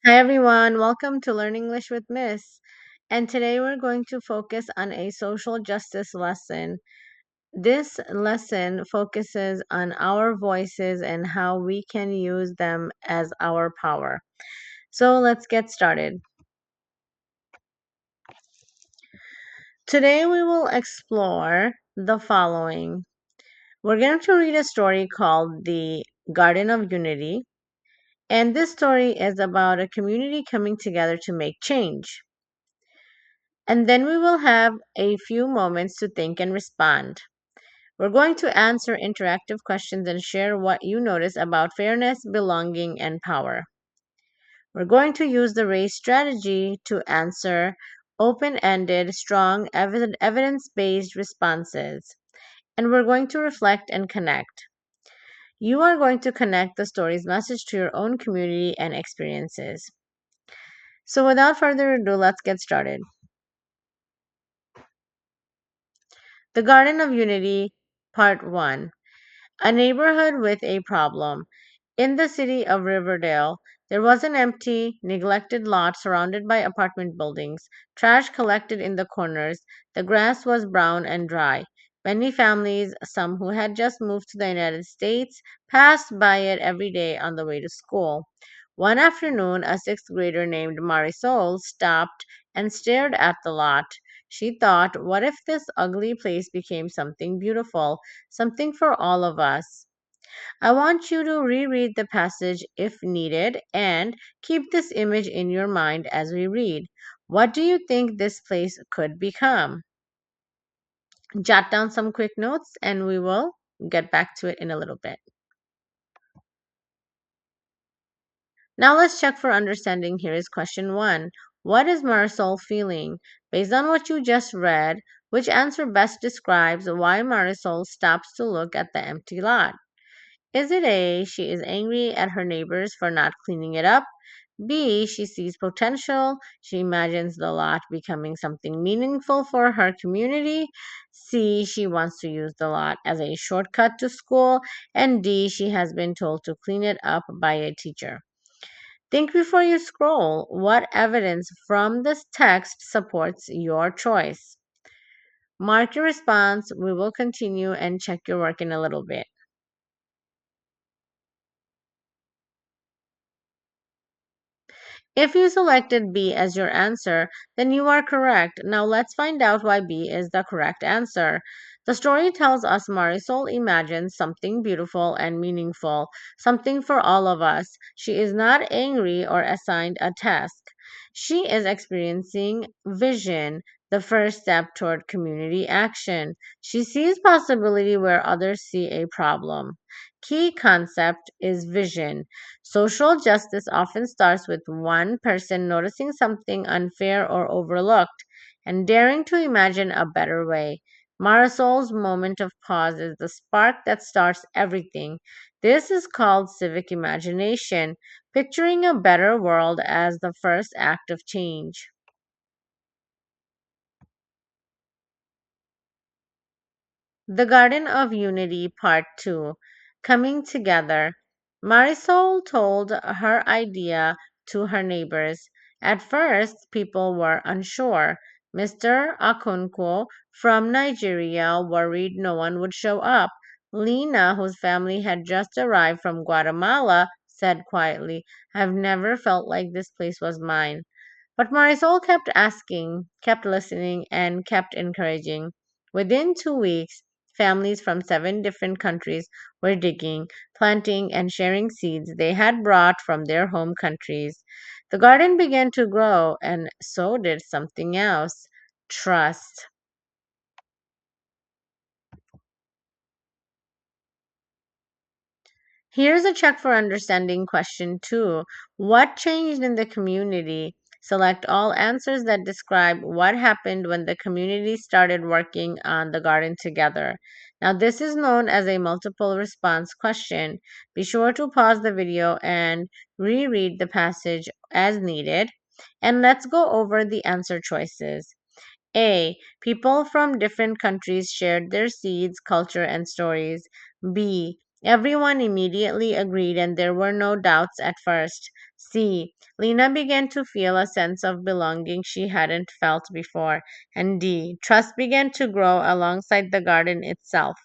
Hi everyone, welcome to Learn English with Miss. And today we're going to focus on a social justice lesson. This lesson focuses on our voices and how we can use them as our power. So let's get started. Today we will explore the following. We're going to read a story called The Garden of Unity. And this story is about a community coming together to make change. And then we will have a few moments to think and respond. We're going to answer interactive questions and share what you notice about fairness, belonging, and power. We're going to use the race strategy to answer open ended, strong, evidence based responses. And we're going to reflect and connect. You are going to connect the story's message to your own community and experiences. So, without further ado, let's get started. The Garden of Unity, Part 1. A neighborhood with a problem. In the city of Riverdale, there was an empty, neglected lot surrounded by apartment buildings, trash collected in the corners. The grass was brown and dry. Many families, some who had just moved to the United States, passed by it every day on the way to school. One afternoon, a sixth grader named Marisol stopped and stared at the lot. She thought, what if this ugly place became something beautiful, something for all of us? I want you to reread the passage if needed and keep this image in your mind as we read. What do you think this place could become? Jot down some quick notes and we will get back to it in a little bit. Now let's check for understanding. Here is question 1. What is Marisol feeling? Based on what you just read, which answer best describes why Marisol stops to look at the empty lot? Is it A, she is angry at her neighbors for not cleaning it up? B, she sees potential. She imagines the lot becoming something meaningful for her community. C, she wants to use the lot as a shortcut to school. And D, she has been told to clean it up by a teacher. Think before you scroll. What evidence from this text supports your choice? Mark your response. We will continue and check your work in a little bit. If you selected B as your answer, then you are correct. Now let's find out why B is the correct answer. The story tells us Marisol imagines something beautiful and meaningful, something for all of us. She is not angry or assigned a task. She is experiencing vision, the first step toward community action. She sees possibility where others see a problem. Key concept is vision. Social justice often starts with one person noticing something unfair or overlooked and daring to imagine a better way. Marisol's moment of pause is the spark that starts everything. This is called civic imagination, picturing a better world as the first act of change. The Garden of Unity Part 2. Coming Together. Marisol told her idea to her neighbors. At first, people were unsure. Mr. Akunko from Nigeria worried no one would show up. Lena, whose family had just arrived from Guatemala, said quietly, I've never felt like this place was mine. But Marisol kept asking, kept listening, and kept encouraging. Within 2 weeks, families from 7 different countries were digging, planting, and sharing seeds they had brought from their home countries. The garden began to grow, and so did something else: trust. Here's a check for understanding question 2. What changed in the community? Select all answers that describe what happened when the community started working on the garden together. Now, this is known as a multiple response question. Be sure to pause the video and reread the passage as needed. And let's go over the answer choices. A. People from different countries shared their seeds, culture, and stories. B. Everyone immediately agreed and there were no doubts at first. C. Lena began to feel a sense of belonging she hadn't felt before. And D. Trust began to grow alongside the garden itself.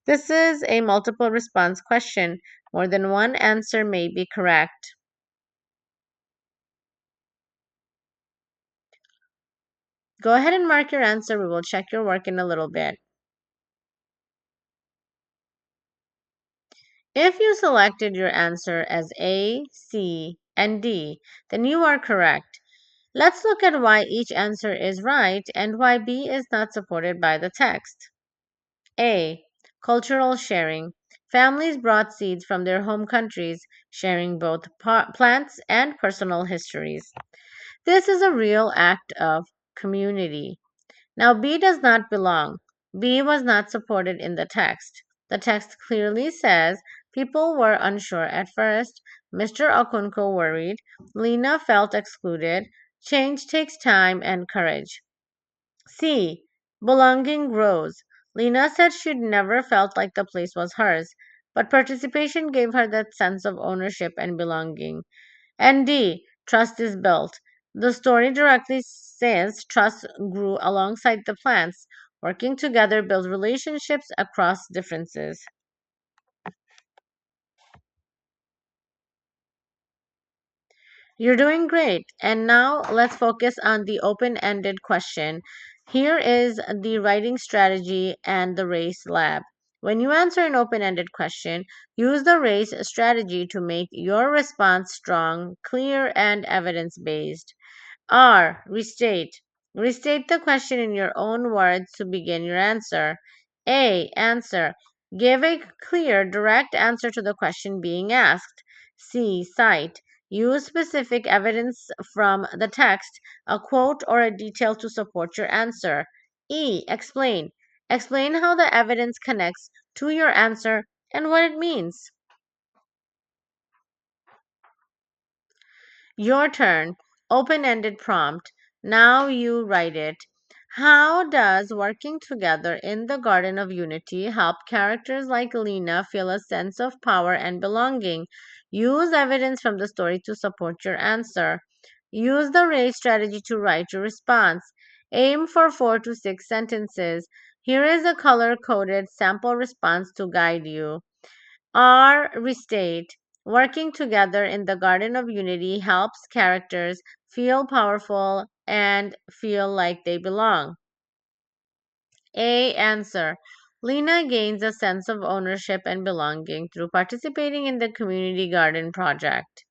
This is a multiple response question. More than one answer may be correct. Go ahead and mark your answer. We will check your work in a little bit. If you selected your answer as A, C, and D, then you are correct. Let's look at why each answer is right and why B is not supported by the text. A. Cultural sharing. Families brought seeds from their home countries, sharing both plants and personal histories. This is a real act of community. Now, B does not belong. B was not supported in the text. The text clearly says people were unsure at first. Mr. Okunko worried. Lena felt excluded. Change takes time and courage. C. Belonging grows. Lena said she'd never felt like the place was hers, but participation gave her that sense of ownership and belonging. And D. Trust is built. The story directly says trust grew alongside the plants. Working together builds relationships across differences. You're doing great. And now let's focus on the open ended question. Here is the writing strategy and the race lab. When you answer an open ended question, use the race strategy to make your response strong, clear, and evidence based. R. Restate. Restate the question in your own words to begin your answer. A. Answer. Give a clear, direct answer to the question being asked. C. Cite. Use specific evidence from the text, a quote or a detail to support your answer. E. Explain. Explain how the evidence connects to your answer and what it means. Your turn. Open ended prompt. Now you write it. How does working together in the Garden of Unity help characters like Lena feel a sense of power and belonging? Use evidence from the story to support your answer. Use the race strategy to write your response. Aim for 4 to 6 sentences. Here is a color coded sample response to guide you. R. Restate. Working together in the Garden of Unity helps characters feel powerful and feel like they belong. A. Answer. Lena gains a sense of ownership and belonging through participating in the community garden project.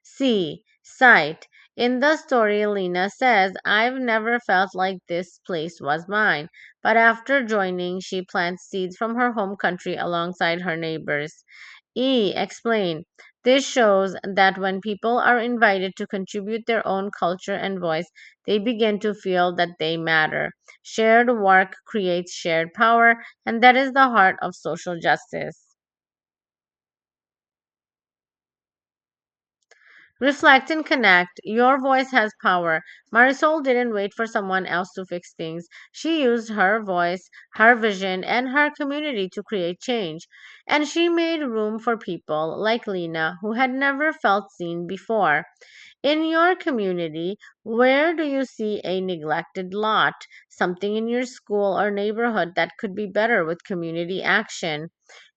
C. Cite. In the story, Lena says, I've never felt like this place was mine, but after joining, she plants seeds from her home country alongside her neighbors. E. Explain. This shows that when people are invited to contribute their own culture and voice, they begin to feel that they matter. Shared work creates shared power, and that is the heart of social justice. Reflect and connect. Your voice has power. Marisol didn't wait for someone else to fix things. She used her voice, her vision, and her community to create change. And she made room for people like Lena who had never felt seen before. In your community, where do you see a neglected lot? Something in your school or neighborhood that could be better with community action.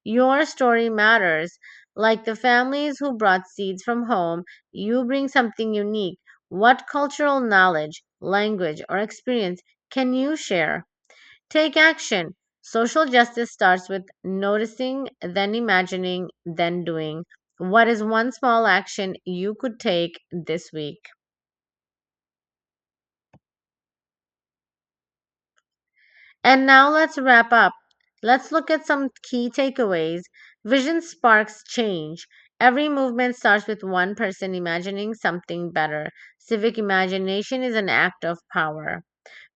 Your story matters. Like the families who brought seeds from home, you bring something unique. What cultural knowledge, language, or experience can you share? Take action. Social justice starts with noticing, then imagining, then doing. What is one small action you could take this week? And now let's wrap up. Let's look at some key takeaways. Vision sparks change. Every movement starts with one person imagining something better. Civic imagination is an act of power.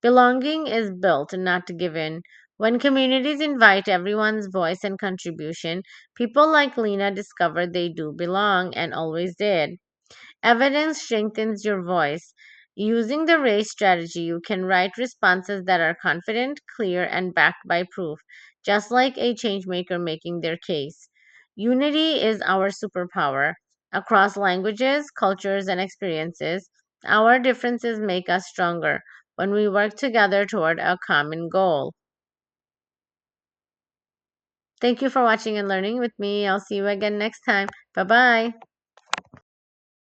Belonging is built, not given. When communities invite everyone's voice and contribution, people like Lena discover they do belong and always did. Evidence strengthens your voice. Using the race strategy, you can write responses that are confident, clear, and backed by proof, just like a changemaker making their case. Unity is our superpower. Across languages, cultures, and experiences, our differences make us stronger when we work together toward a common goal. Thank you for watching and learning with me. I'll see you again next time. Bye bye.